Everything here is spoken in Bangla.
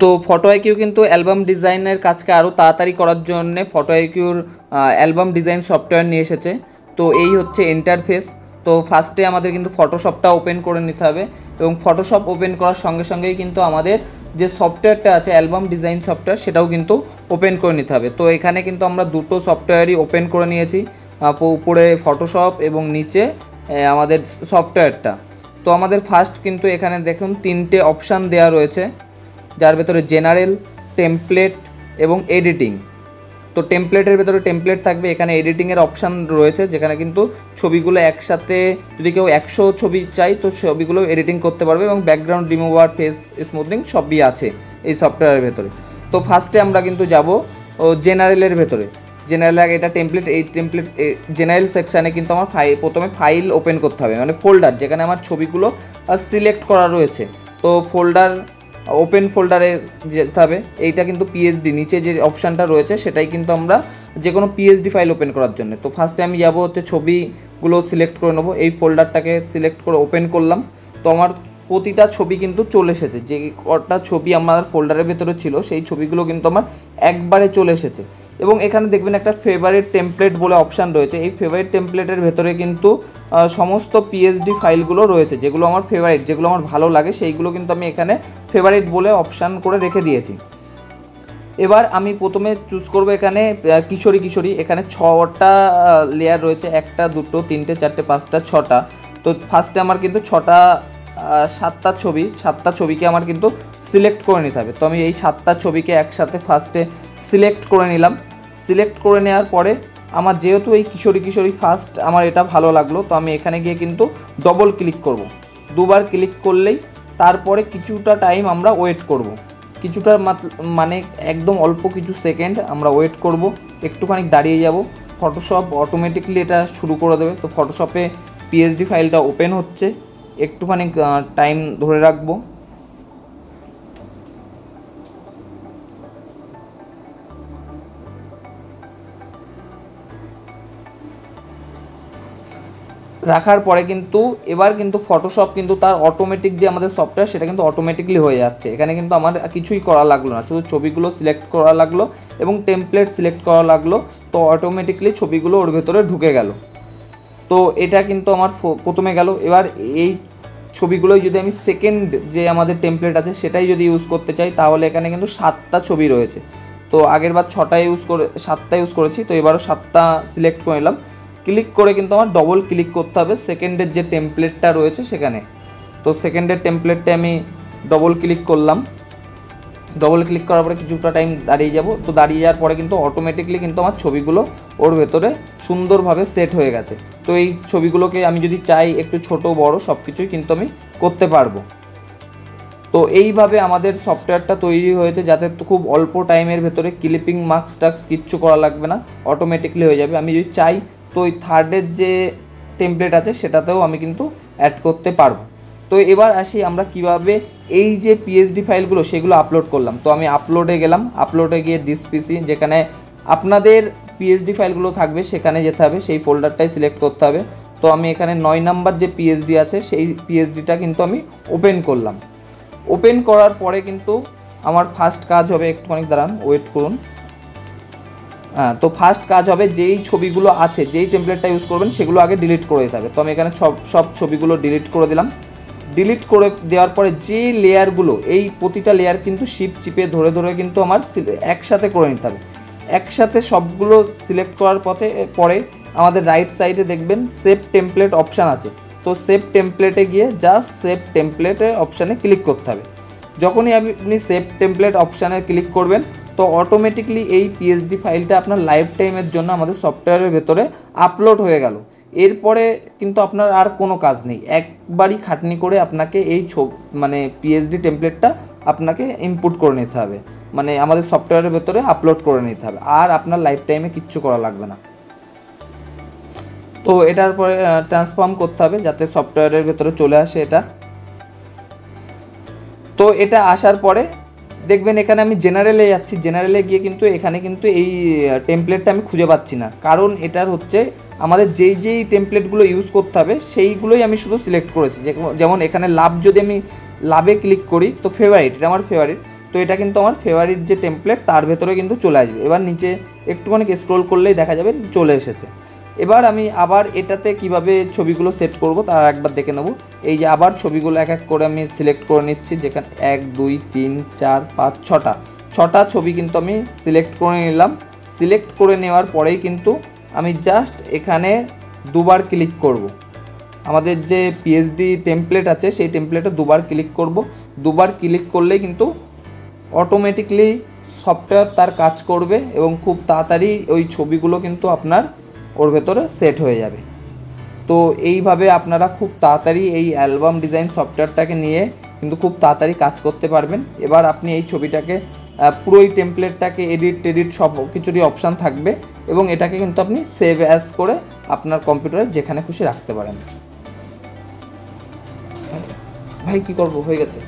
তো ফটো আইকিউ কিন্তু অ্যালবাম ডিজাইনের কাজকে আরও তাড়াতাড়ি করার জন্য ফটো আইকিউর অ্যালবাম ডিজাইন সফটওয়্যার নিয়ে এসেছে। তো এই হচ্ছে ইন্টারফেস। তো ফার্স্টে আমাদের কিন্তু ফটোশপটা ওপেন করে নিতে হবে, এবং ফটোশপ ওপেন করার সঙ্গে সঙ্গেই কিন্তু আমাদের যে সফটওয়্যারটা আছে অ্যালবাম ডিজাইন সফটওয়্যার, সেটাও কিন্তু ওপেন করে নিতে হবে। তো এখানে কিন্তু আমরা দুটো সফটওয়্যারই ওপেন করে নিয়েছি, উপরে ফটোশপ এবং নিচে আমাদের সফটওয়্যারটা। তো আমাদের ফার্স্ট কিন্তু এখানে দেখুন তিনটে অপশান দেওয়া রয়েছে, যার ভেতরে জেনারেল, টেমপ্লেট এবং এডিটিং। তো টেমপ্লেটের ভেতরে টেমপ্লেট থাকবে, এখানে এডিটিংয়ের অপশান রয়েছে, যেখানে কিন্তু ছবিগুলো একসাথে যদি কেউ 100 ছবি চাই তো ছবিগুলো এডিটিং করতে পারবে, এবং ব্যাকগ্রাউন্ড রিমুভার, ফেস স্মুথনিং সবই আছে এই সফটওয়্যারের ভেতরে। তো ফার্স্টে আমরা কিন্তু যাব জেনারেলের ভেতরে। জেনারেল আগে এটা টেমপ্লেট, এই টেমপ্লেট জেনারেল সেকশানে কিন্তু আমার প্রথমে ফাইল ওপেন করতে হবে, মানে ফোল্ডার যেখানে আমার ছবিগুলো সিলেক্ট করা রয়েছে। তো ফোল্ডার ওপেন ফোল্ডারে যেতে হবে। এইটা কিন্তু পিএইচডি, নিচে যে অপশানটা রয়েছে সেটাই কিন্তু আমরা যে কোনো পিএইচডি ফাইল ওপেন করার জন্য। তো ফার্স্টে আমি যাব হচ্ছে ছবিগুলো সিলেক্ট করে নেবো, এই ফোল্ডারটাকে সিলেক্ট করে ওপেন করলাম। তো আমার প্রতিটা ছবি কিন্তু চলে এসেছে, যে কটা ছবি আমার ফোল্ডারের ভেতরে ছিল সেই ছবিগুলো কিন্তু আমার একবারে চলে এসেছে। এবং এখানে দেখবেন একটা ফেভারিট টেমপ্লেট বলে অপশান রয়েছে, এই ফেভারিট টেমপ্লেটের ভেতরে কিন্তু সমস্ত পিএইচডি ফাইলগুলো রয়েছে, যেগুলো আমার ফেভারিট, যেগুলো আমার ভালো লাগে সেইগুলো কিন্তু আমি এখানে ফেভারিট বলে অপশান করে রেখে দিয়েছি। এবার আমি প্রথমে চুজ করব এখানে কিশোরী কিশোরী। এখানে 6টা লেয়ার রয়েছে, 1টা 2টো 3টে 4টে 5টা 6টা। তো ফার্স্টে আমার কিন্তু 7টা ছবিকে আমার কিন্তু সিলেক্ট করে নিতে হবে। তো আমি এই 7টা ছবিকে একসাথে ফার্স্টে সিলেক্ট করে নিলাম। সিলেক্ট করে নেওয়ার পরে আমার যেহেতু এই কিশোরী কিশোরী ফার্স্ট আমার এটা ভালো লাগলো, তো আমি এখানে গিয়ে কিন্তু ডবল ক্লিক করব। দুবার ক্লিক করলেই তারপরে কিছুটা টাইম আমরা ওয়েট করব, কিছুটা মানে একদম অল্প কিছু সেকেন্ড আমরা ওয়েট করব, একটুখানি দাঁড়িয়ে যাব। ফটোশপ অটোমেটিকলি এটা শুরু করে দেবে। তো ফটোশপে পিএইচডি ফাইলটা ওপেন হচ্ছে, একটুখানি টাইম ধরে রাখবো। রাখার পরে কিন্তু এবার কিন্তু ফটোশপ কিন্তু তার অটোমেটিক যে আমাদের সফটওয়্যার সেটা কিন্তু অটোমেটিকলি হয়ে যাচ্ছে। এখানে কিন্তু আমার কিছুই করা লাগলো না, শুধু ছবিগুলো সিলেক্ট করা লাগলো এবং টেমপ্লেট সিলেক্ট করা লাগলো। তো অটোমেটিকলি ছবিগুলো ওর ভেতরে ঢুকে গেল। তো এটা কিন্তু আমার প্রথমে গেল। এবার এই ছবিগুলোই যদি আমি সেকেন্ড যে আমাদের টেমপ্লেট আছে সেটাই যদি ইউজ করতে চাই, তাহলে এখানে কিন্তু 7টা ছবি রয়েছে। তো আগেরবার 6টা 7টা ইউজ করেছি, তো এবারও 7টা সিলেক্ট করে নিলাম। ক্লিক করে কিন্তু আমার ডবল ক্লিক করতে হবে সেকেন্ডের যে টেমপ্লেটটা রয়েছে সেখানে। তো সেকেন্ডের টেমপ্লেটটা আমি ডবল ক্লিক করলাম। ডবল ক্লিক করার পরে কিছুটা টাইম দাঁড়িয়ে যাব। তো দাঁড়িয়ে যাওয়ার পরে কিন্তু অটোমেটিকলি কিন্তু আমার ছবিগুলো ওর ভেতরে সুন্দরভাবে সেট হয়ে গেছে। তো এই ছবিগুলোকে আমি যদি চাই একটু ছোট বড় সব কিছুই কিন্তু আমি করতে পারবো। তো এইভাবে আমাদের সফটওয়্যারটা তৈরি হয়েছে, যাতে খুব অল্প টাইমের ভেতরে ক্লিপিং মার্কস টাক্স কিচ্ছু করা লাগবে না, অটোমেটিকলি হয়ে যাবে। আমি যদি চাই তো ওই থার্ডের যে টেমপ্লেট আছে সেটাতেও আমি কিন্তু অ্যাড করতে পারবো। তো এবার আসি আমরা কিভাবে এই যে পিএইচডি ফাইলগুলো সেগুলো আপলোড করলাম। তো আমি আপলোডে গেলাম, আপলোডে গিয়ে দিস পিসি যেখানে আপনাদের পিএইচডি ফাইলগুলো থাকবে সেখানে যেতে হবে, সেই ফোল্ডারটাই সিলেক্ট করতে হবে। তো আমি এখানে 9 নাম্বার যে পিএইচডি আছে সেই পিএইচডিটা কিন্তু আমি ওপেন করলাম। ওপেন করার পরে কিন্তু আমার ফার্স্ট কাজ হবে, একটুখানি দাঁড়ান ওয়েট করুন। তো ফার্স্ট কাজ হবে যেই ছবিগুলো আছে, যেই টেমপ্লেটটা ইউজ করবেন সেগুলো আগে ডিলিট করে দিতে হবে। তো আমি এখানে সব ছবিগুলো ডিলিট করে দিলাম। ডিলিট করে দেওয়ার পরে যে লেয়ারগুলো, এই প্রতিটা লেয়ার কিন্তু শিফট চিপে ধরে ধরে কিন্তু আমার একসাথে করে নিতে হবে। একসাথে সবগুলো সিলেক্ট করার পরে আমাদের রাইট সাইডে দেখবেন সেভ টেমপ্লেট অপশান আছে। তো সেভ টেমপ্লেটে গিয়ে জাস্ট সেভ টেমপ্লেটের অপশানে ক্লিক করতে হবে। যখনই আপনি সেভ টেমপ্লেট অপশানে ক্লিক করবেন তো অটোমেটিকলি এই পিএইচডি ফাইলটা আপনার লাইফ টাইমের জন্য আমাদের সফটওয়্যারের ভেতরে আপলোড হয়ে গেল। এরপরে কিন্তু আপনার আর কোনো কাজ নেই, একবারই খাটনি করে আপনাকে এই মানে পিএইচডি টেমপ্লেটটা আপনাকে ইনপুট করে নিতে হবে, মানে আমাদের সফটওয়্যারের ভেতরে আপলোড করে নিতে হবে, আর আপনার লাইফ টাইমে কিচ্ছু করা লাগবে না। তো এটার পরে ট্রান্সফর্ম করতে হবে যাতে সফটওয়্যারের ভেতরে চলে আসে এটা। তো এটা আসার পরে দেখবেন এখানে আমি জেনারেলে যাচ্ছি, জেনারেলে গিয়ে কিন্তু এখানে কিন্তু এই টেমপ্লেটটা আমি খুঁজে পাচ্ছি না, কারণ এটার হচ্ছে আমাদের যেই টেমপ্লেটগুলো ইউজ করতে হবে সেইগুলোই আমি শুধু সিলেক্ট করেছি। যেমন এখানে লাভ, যদি আমি লাভে ক্লিক করি তো ফেভারিট, এটা আমার ফেভারিট। তো এটা কিন্তু আমার ফেভারিট যে টেমপ্লেট তার ভেতরে কিন্তু চলে আসবে। এবার নিচে একটুখানি স্ক্রল করলেই দেখা যাবে চলে এসেছে। এবার আমি আবার এটাতে কিভাবে ছবিগুলো সেট করব তার একবার দেখে নেব। এই যে আবার ছবিগুলো এক এক করে আমি সিলেক্ট করে নিচ্ছি, যেখানে 1 2 3 4 5 ছটা ছবি কিন্তু আমি সিলেক্ট করে নিলাম। সিলেক্ট করে নেওয়ার পরেই কিন্তু আমি জাস্ট এখানে দুবার ক্লিক করব। আমাদের যে পিএসডি টেমপ্লেট আছে সেই টেমপ্লেটে দুবার ক্লিক করব। দুবার ক্লিক করলেই কিন্তু অটোমেটিকলি সফটওয়্যার তার কাজ করবে এবং খুব তাড়াতাড়ি ওই ছবিগুলো কিন্তু আপনার ওর ভেতরে সেট হয়ে যাবে। তো এইভাবে আপনারা খুব তাড়াতাড়ি এই অ্যালবাম ডিজাইন সফটওয়্যারটাকে নিয়ে কিন্তু খুব তাড়াতাড়ি কাজ করতে পারবেন। এবার আপনি এই ছবিটাকে পুরো এই টেমপ্লেটটাকে এডিট সব কিছুরই অপশান থাকবে এবং এটাকে কিন্তু আপনি সেভ অ্যাজ করে আপনার কম্পিউটারে যেখানে খুশি রাখতে পারেন। ভাই কী করবো, হয়ে গেছে।